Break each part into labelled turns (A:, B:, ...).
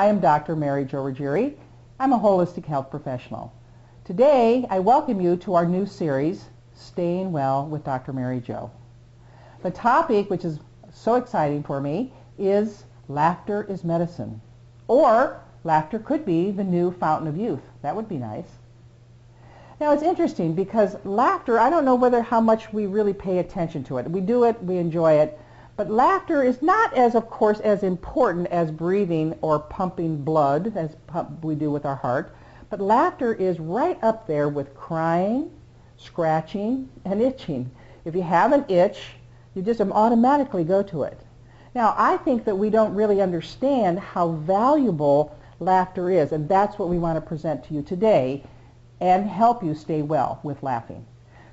A: I am Dr. Mary Jo Ruggieri. I'm a holistic health professional. Today, I welcome you to our new series, Staying Well with Dr. Mary Jo. The topic, which is so exciting for me, is laughter is medicine. Or laughter could be the new fountain of youth. That would be nice. Now it's interesting because laughter, I don't know how much we really pay attention to it. We do it, we enjoy it, but laughter is not of course, as important as breathing or pumping blood as we do with our heart, but laughter is right up there with crying, scratching, and itching. If you have an itch, you just automatically go to it. Now, I think that we don't really understand how valuable laughter is, and that's what we want to present to you today and help you stay well with laughing.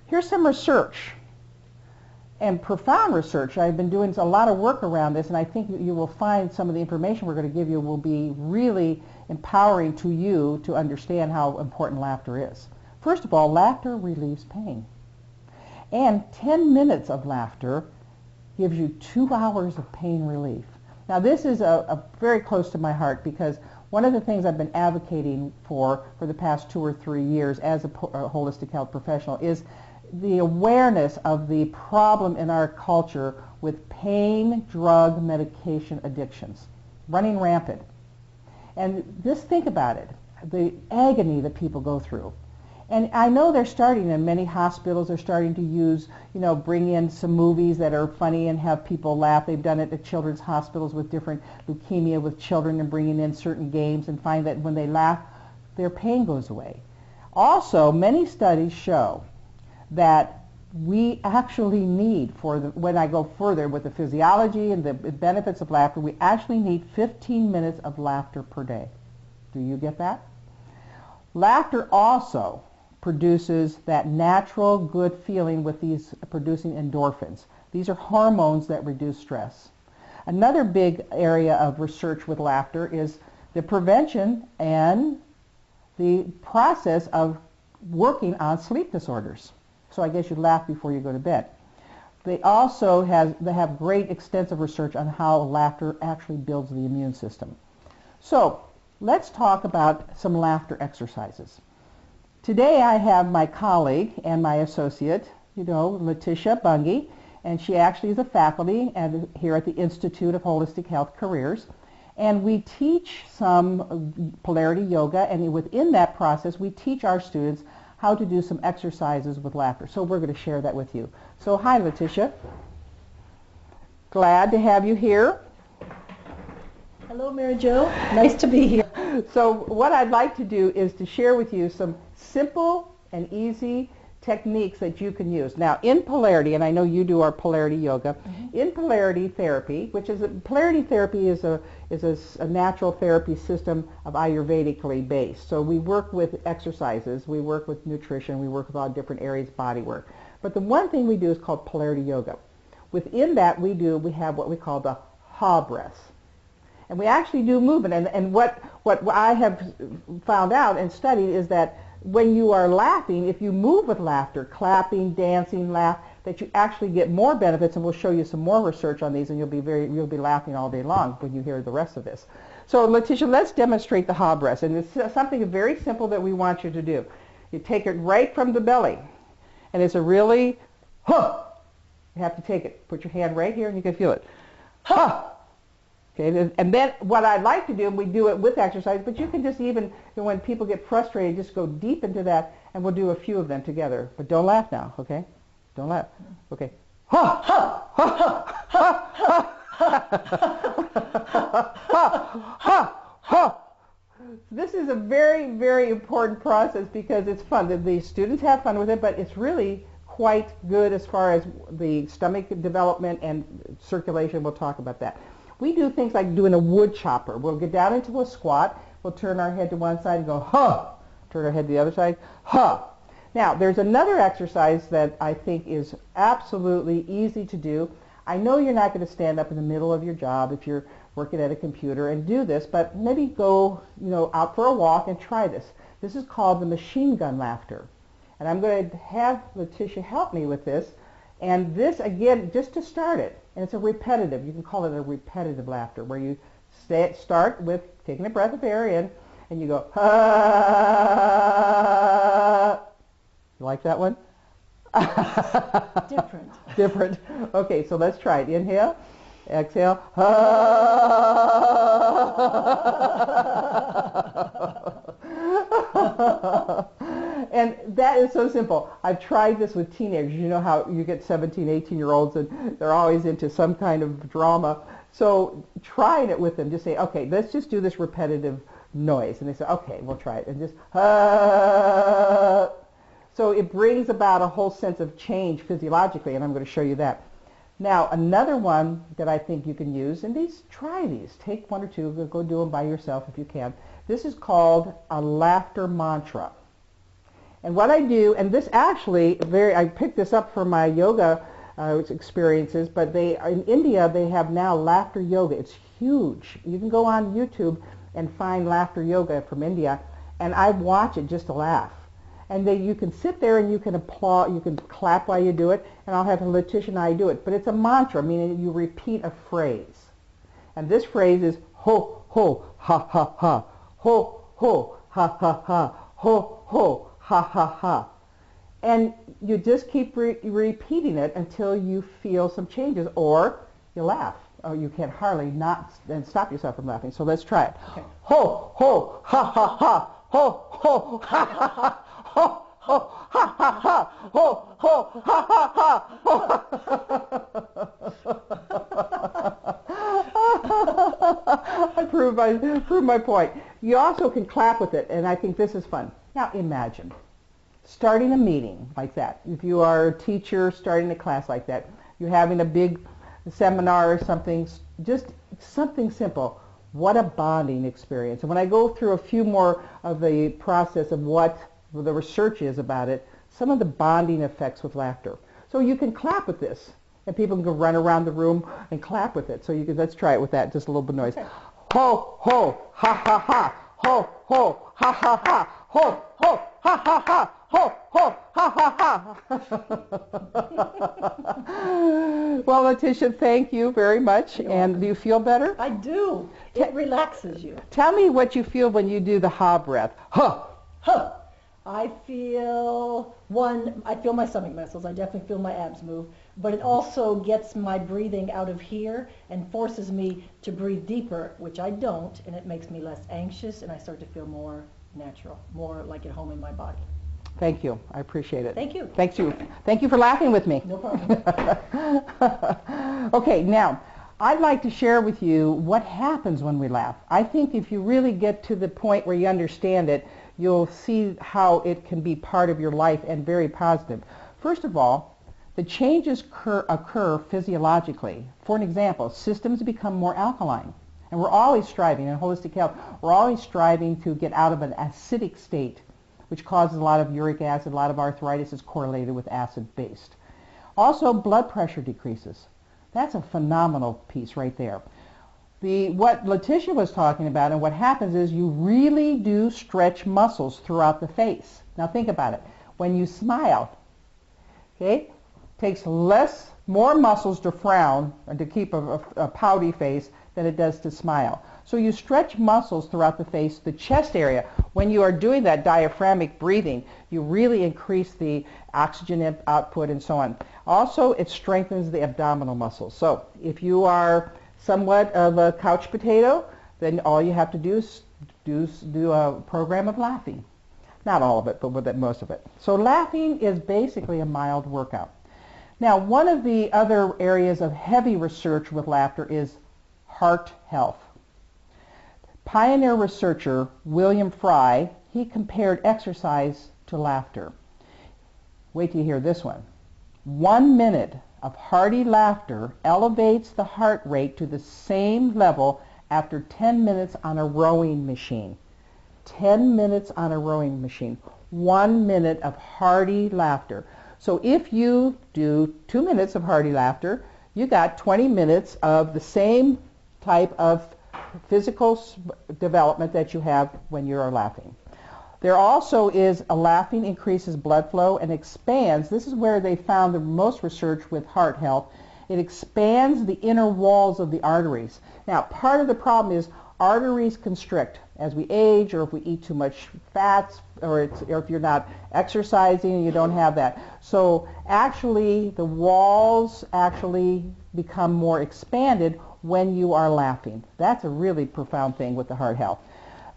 A: Here's some research, and profound research. I've been doing a lot of work around this, and I think you will find some of the information we're going to give you will be really empowering to you to understand how important laughter is. First of all, laughter relieves pain. And 10 minutes of laughter gives you 2 hours of pain relief. Now this is very close to my heart because one of the things I've been advocating for the past 2 or 3 years as a holistic health professional is the awareness of the problem in our culture with pain, drug, medication addictions running rampant. And just think about it, the agony that people go through. And I know they're starting in many hospitals, they're starting to use, bring in some movies that are funny and have people laugh. They've done it at children's hospitals with different leukemia with children and bringing in certain games and find that when they laugh, their pain goes away. Also, many studies show that we actually need, when I go further with the physiology and the benefits of laughter, we actually need 15 minutes of laughter per day. Do you get that? Laughter also produces that natural good feeling with these producing endorphins. These are hormones that reduce stress. Another big area of research with laughter is the prevention and the process of working on sleep disorders. So I guess you laugh before you go to bed. They also have great extensive research on how laughter actually builds the immune system. So let's talk about some laughter exercises. Today I have my colleague and my associate, Letitia Bunge, and she actually is a faculty here at the Institute of Holistic Health Careers. And we teach some polarity yoga, and within that process we teach our students how to do some exercises with laughter. So we're going to share that with you. So hi Letitia. Glad to have you here.
B: Hello, Mary Jo. Nice to be here.
A: So what I'd like to do is to share with you some simple and easy techniques that you can use. Now, in polarity, and I know you do our polarity yoga, in polarity therapy, polarity therapy is a natural therapy system of Ayurvedically based. So we work with exercises, we work with nutrition, we work with all different areas of body work. But the one thing we do is called polarity yoga. Within that we have what we call the ha breaths. And we actually do movement, and what I have found out and studied is that when you are laughing, if you move with laughter, clapping, dancing, laugh, that you actually get more benefits, and we'll show you some more research on these, and you'll be laughing all day long when you hear the rest of this. So Letitia, let's demonstrate the ha breath, and it's something very simple that we want you to do. You take it right from the belly, and it's a really huh. You have to take it. Put your hand right here, and you can feel it. Ha. Okay, and then what I'd like to do, and we do it with exercise, but you can just even, when people get frustrated, just go deep into that, and we'll do a few of them together. But don't laugh now, okay? Don't laugh. Okay. Ha, ha, ha, ha, ha, ha, ha, ha, ha. This is a very, very important process because it's fun. The students have fun with it, but it's really quite good as far as the stomach development and circulation. We'll talk about that. We do things like doing a wood chopper. We'll get down into a squat. We'll turn our head to one side and go, huh. Turn our head to the other side, huh. Now, there's another exercise that I think is absolutely easy to do. I know you're not going to stand up in the middle of your job if you're working at a computer and do this, but maybe go, out for a walk and try this. This is called the machine gun laughter. And I'm going to have Letitia help me with this. And this, again, just to start it, and it's a repetitive, you can call it a repetitive laughter, where you Start with taking a breath of air in, and you go, ah. You like that one?
B: Different.
A: Different. Okay, so let's try it. Inhale, exhale. And that is so simple. I've tried this with teenagers. You know how you get 17, 18-year-olds and they're always into some kind of drama. So trying it with them, just say, okay, let's just do this repetitive noise. And they say, okay, we'll try it. And just, so it brings about a whole sense of change physiologically, and I'm going to show you that. Now, another one that I think you can use, and try these. Take one or two, go do them by yourself if you can. This is called a laughter mantra. And what I do, and this actually, I picked this up from my yoga experiences, but in India, they have now laughter yoga. It's huge. You can go on YouTube and find laughter yoga from India, and I watch it just to laugh. And you can sit there and you can applaud, you can clap while you do it, and I'll have Letitia and I do it. But it's a mantra, meaning you repeat a phrase. And this phrase is ho, ho, ha, ha, ha. Ho, ho, ha, ha, ha. Ho, ho, ha, ha, ha. And you just keep repeating it until you feel some changes, or you laugh. Oh, you can hardly not stop yourself from laughing. So let's try it. Okay. Ho, ho, ha, ha, ha. Ho, ho, ha, ha, ha. Ho, ho, ha, ha, ha. Ho, ho, ha, ha, ha. I proved my point. You also can clap with it, and I think this is fun. Now imagine starting a meeting like that. If you are a teacher starting a class like that, you're having a big seminar or something, just something simple. What a bonding experience. And when I go through a few more of the process of what the research is about it, some of the bonding effects with laughter. So you can clap with this, and people can go run around the room and clap with it. So let's try it with that, just a little bit of noise. Okay. Ho, ho, ha, ha, ha. Ho, ho, ha, ha, ha. Ho, ho, ha, ha, ha. Ho, ho, ha, ha, ha. Well, Letitia, thank you very much. And do you feel better?
B: I do. It relaxes you.
A: Tell me what you feel when you do the ha breath. Ha.
B: Ha. I feel my stomach muscles. I definitely feel my abs move. But it also gets my breathing out of here and forces me to breathe deeper, which I don't, and it makes me less anxious, and I start to feel more natural, more like at home in my body.
A: Thank you. I appreciate it.
B: Thank you.
A: Thank you for laughing with me.
B: No problem.
A: Okay, now, I'd like to share with you what happens when we laugh. I think if you really get to the point where you understand it, you'll see how it can be part of your life and very positive. First of all, the changes occur physiologically. For an example, systems become more alkaline. And we're always striving, in holistic health, we're always striving to get out of an acidic state, which causes a lot of uric acid, a lot of arthritis is correlated with acid-based. Also, blood pressure decreases. That's a phenomenal piece right there. What Letitia was talking about and what happens is you really do stretch muscles throughout the face. Now think about it. When you smile, okay, takes more muscles to frown and to keep a pouty face than it does to smile. So you stretch muscles throughout the face, the chest area. When you are doing that diaphragmatic breathing, you really increase the oxygen output and so on. Also, it strengthens the abdominal muscles. So if you are somewhat of a couch potato, then all you have to do is do a program of laughing. Not all of it, but most of it. So laughing is basically a mild workout. Now, one of the other areas of heavy research with laughter is heart health. Pioneer researcher William Fry, he compared exercise to laughter. Wait till you hear this one. 1 minute of hearty laughter elevates the heart rate to the same level after 10 minutes on a rowing machine. 10 minutes on a rowing machine. 1 minute of hearty laughter. So if you do 2 minutes of hearty laughter, you got 20 minutes of the same type of physical development that you have when you're laughing. There also is laughing increases blood flow and expands. This is where they found the most research with heart health. It expands the inner walls of the arteries. Now, part of the problem is arteries constrict as we age, or if we eat too much fats, or if you're not exercising and you don't have that. So actually, the walls actually become more expanded when you are laughing. That's a really profound thing with the heart health.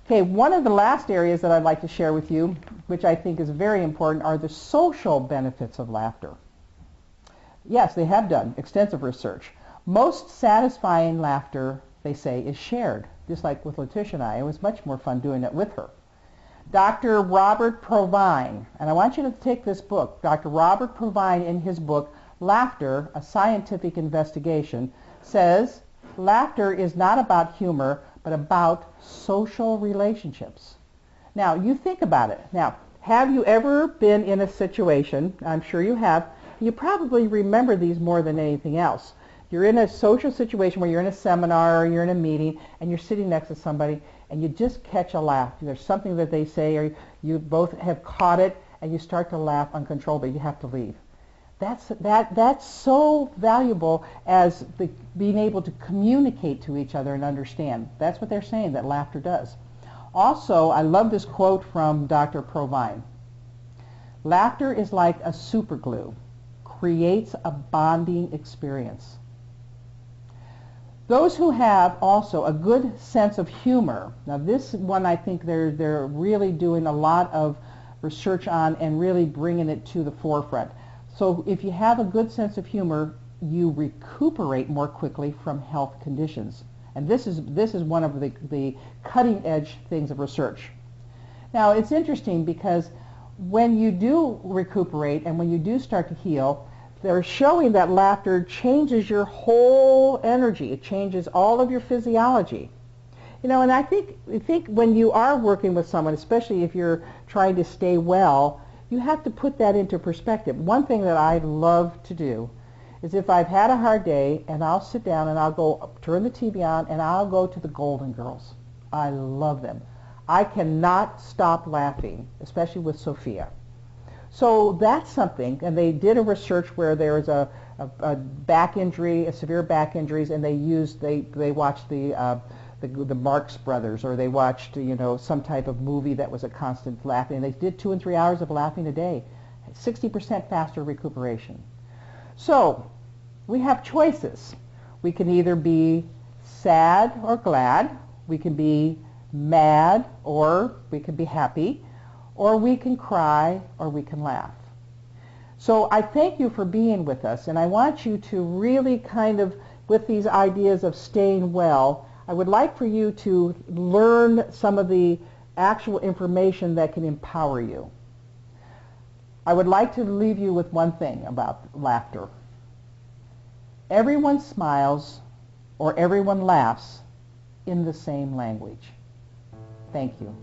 A: Okay, one of the last areas that I'd like to share with you, which I think is very important, are the social benefits of laughter. Yes, they have done extensive research. Most satisfying laughter, they say, is shared, just like with Letitia and I. It was much more fun doing it with her. Dr. Robert Provine, and I want you to take this book. Dr. Robert Provine, in his book, Laughter, A Scientific Investigation, says laughter is not about humor, but about social relationships. Now, you think about it. Now, have you ever been in a situation, I'm sure you have, you probably remember these more than anything else. You're in a social situation where you're in a seminar or you're in a meeting and you're sitting next to somebody and you just catch a laugh. There's something that they say or you both have caught it and you start to laugh uncontrollably. You have to leave. That's so valuable as being able to communicate to each other and understand. That's what they're saying that laughter does. Also, I love this quote from Dr. Provine. Laughter is like a superglue, creates a bonding experience. Those who have also a good sense of humor, now this one I think they're really doing a lot of research on and really bringing it to the forefront. So if you have a good sense of humor, you recuperate more quickly from health conditions. And this is one of the cutting edge things of research. Now it's interesting because when you do recuperate and when you do start to heal, they're showing that laughter changes your whole energy. It changes all of your physiology. You know, and I think when you are working with someone, especially if you're trying to stay well, you have to put that into perspective. One thing that I love to do is if I've had a hard day and I'll sit down and I'll go turn the TV on and I'll go to the Golden Girls. I love them. I cannot stop laughing, especially with Sophia. So that's something, and they did a research where there was a back injury, a severe back injuries, and they watched the Marx Brothers, or they watched some type of movie that was a constant laughing. And they did 2 and 3 hours of laughing a day, 60% faster recuperation. So we have choices. We can either be sad or glad. We can be mad or we can be happy. Or we can cry, or we can laugh. So I thank you for being with us, and I want you to really kind of, with these ideas of staying well, I would like for you to learn some of the actual information that can empower you. I would like to leave you with one thing about laughter. Everyone smiles, or everyone laughs in the same language. Thank you.